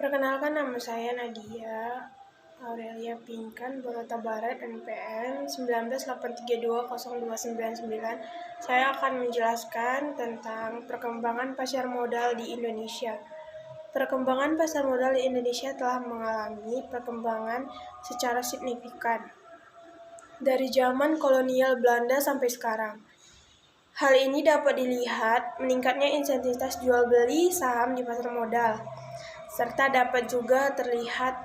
Perkenalkan, nama saya Nadia Aurelia Pinkan, Borota Barat, NPM 198320299. Saya akan menjelaskan tentang perkembangan pasar modal di Indonesia. Perkembangan pasar modal di Indonesia telah mengalami perkembangan secara signifikan dari zaman kolonial Belanda sampai sekarang. Hal ini dapat dilihat meningkatnya intensitas jual beli saham di pasar modal, serta dapat juga terlihat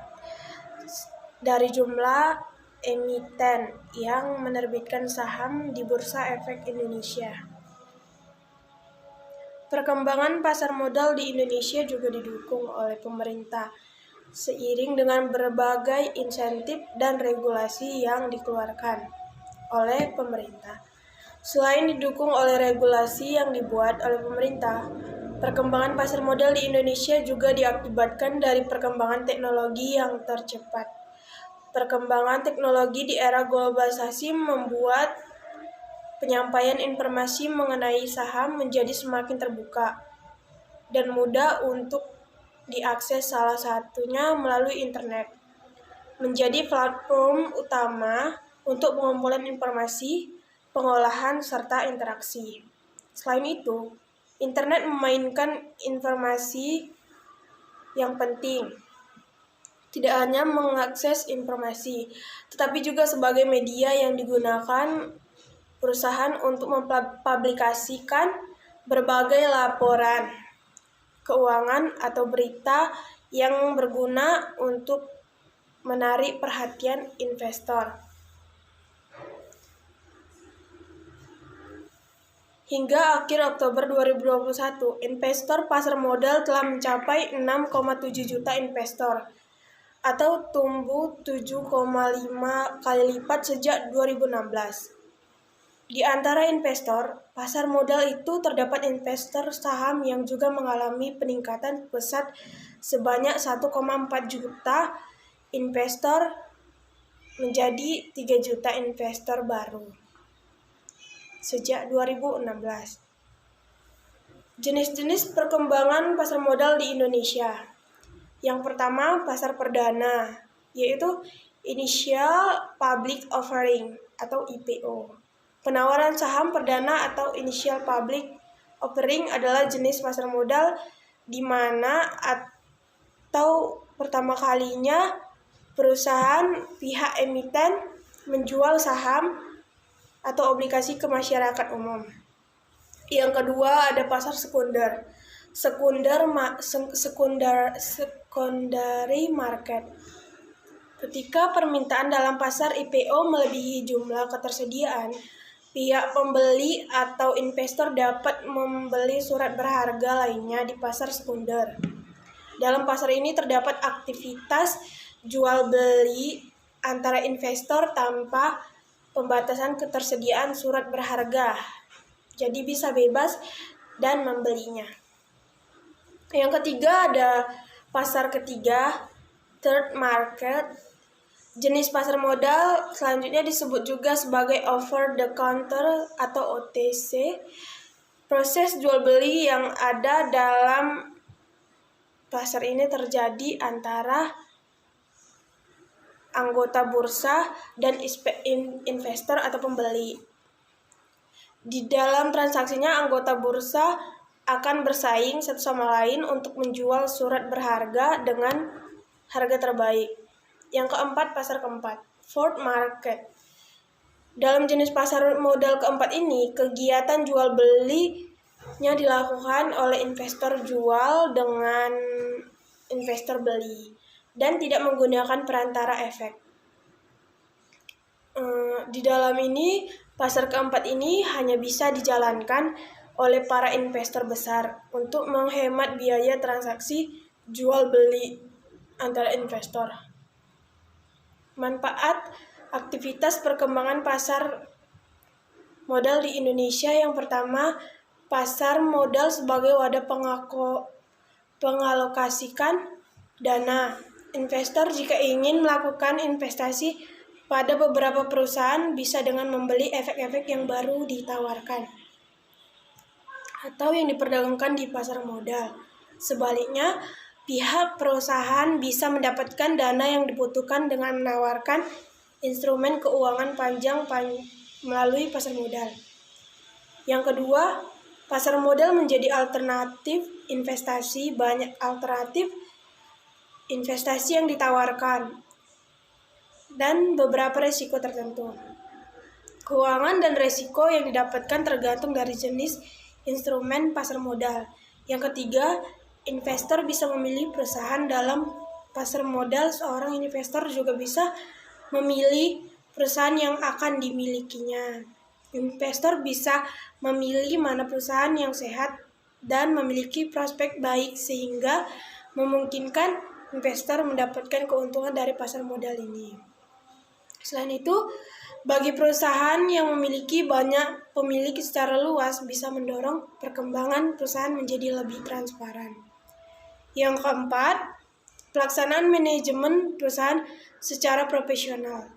dari jumlah emiten yang menerbitkan saham di Bursa Efek Indonesia. Perkembangan pasar modal di Indonesia juga didukung oleh pemerintah, seiring dengan berbagai insentif dan regulasi yang dikeluarkan oleh pemerintah. Selain didukung oleh regulasi yang dibuat oleh pemerintah, perkembangan pasar modal di Indonesia juga diakibatkan dari perkembangan teknologi yang tercepat. Perkembangan teknologi di era globalisasi membuat penyampaian informasi mengenai saham menjadi semakin terbuka dan mudah untuk diakses, salah satunya melalui internet, menjadi platform utama untuk pengumpulan informasi, pengolahan, serta interaksi. Selain itu, internet memainkan informasi yang penting, tidak hanya mengakses informasi, tetapi juga sebagai media yang digunakan perusahaan untuk mempublikasikan berbagai laporan keuangan atau berita yang berguna untuk menarik perhatian investor. Hingga akhir Oktober 2021, investor pasar modal telah mencapai 6,7 juta investor, atau tumbuh 7,5 kali lipat sejak 2016. Di antara investor pasar modal itu terdapat investor saham yang juga mengalami peningkatan pesat sebanyak 1,4 juta investor menjadi 3 juta investor baru sejak 2016. Jenis-jenis perkembangan pasar modal di Indonesia. Yang pertama, pasar perdana, yaitu Initial Public Offering atau IPO. Penawaran saham perdana atau Initial Public Offering adalah jenis pasar modal di mana atau pertama kalinya perusahaan pihak emiten menjual saham atau obligasi ke masyarakat umum. Yang kedua, ada pasar sekunder. Secondary market. Ketika permintaan dalam pasar IPO melebihi jumlah ketersediaan, pihak pembeli atau investor dapat membeli surat berharga lainnya di pasar sekunder. Dalam pasar ini terdapat aktivitas jual beli antara investor tanpa pembatasan ketersediaan surat berharga. Jadi bisa bebas dan membelinya. Yang ketiga, ada pasar ketiga, third market. Jenis pasar modal selanjutnya disebut juga sebagai over the counter atau OTC. Proses jual beli yang ada dalam pasar ini terjadi antara anggota bursa dan investor atau pembeli. Di dalam transaksinya, anggota bursa akan bersaing satu sama lain untuk menjual surat berharga dengan harga terbaik. Yang keempat, pasar keempat, fourth market. Dalam jenis pasar modal keempat ini, kegiatan jual belinya dilakukan oleh investor jual dengan investor beli dan tidak menggunakan perantara efek. Di dalam ini, pasar keempat ini hanya bisa dijalankan oleh para investor besar untuk menghemat biaya transaksi jual beli antara investor. Manfaat aktivitas perkembangan pasar modal di Indonesia. Yang pertama, pasar modal sebagai wadah pengalokasikan dana. Investor jika ingin melakukan investasi pada beberapa perusahaan bisa dengan membeli efek-efek yang baru ditawarkan atau yang diperdagangkan di pasar modal. Sebaliknya, Pihak perusahaan bisa mendapatkan dana yang dibutuhkan dengan menawarkan instrumen keuangan panjang melalui pasar modal. Yang kedua, pasar modal menjadi alternatif investasi. Banyak alternatif investasi yang ditawarkan dan beberapa risiko tertentu. Keuangan dan risiko yang didapatkan tergantung dari jenis instrumen pasar modal. Yang ketiga, investor bisa memilih perusahaan dalam pasar modal. Seorang investor juga bisa memilih perusahaan yang akan dimilikinya. Investor bisa memilih mana perusahaan yang sehat dan memiliki prospek baik sehingga memungkinkan investor mendapatkan keuntungan dari pasar modal ini. Selain itu, bagi perusahaan yang memiliki banyak pemilik secara luas bisa mendorong perkembangan perusahaan menjadi lebih transparan. Yang keempat, pelaksanaan manajemen perusahaan secara profesional.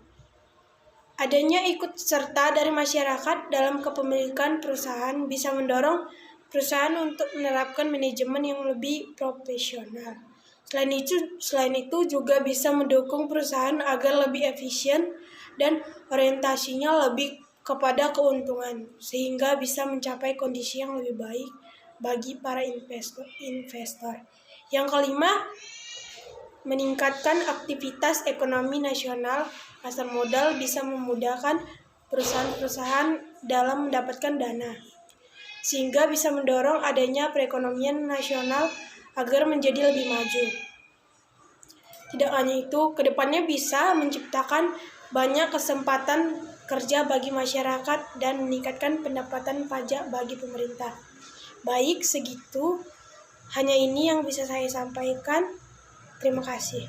Adanya ikut serta dari masyarakat dalam kepemilikan perusahaan bisa mendorong perusahaan untuk menerapkan manajemen yang lebih profesional. Selain itu juga bisa mendukung perusahaan agar lebih efisien dan orientasinya lebih kepada keuntungan, sehingga bisa mencapai kondisi yang lebih baik bagi para investor. Yang kelima, meningkatkan aktivitas ekonomi nasional. Pasar modal bisa memudahkan perusahaan-perusahaan dalam mendapatkan dana, sehingga bisa mendorong adanya perekonomian nasional agar menjadi lebih maju. Tidak hanya itu, kedepannya bisa menciptakan banyak kesempatan kerja bagi masyarakat dan meningkatkan pendapatan pajak bagi pemerintah. Baik, segitu. Hanya ini yang bisa saya sampaikan. Terima kasih.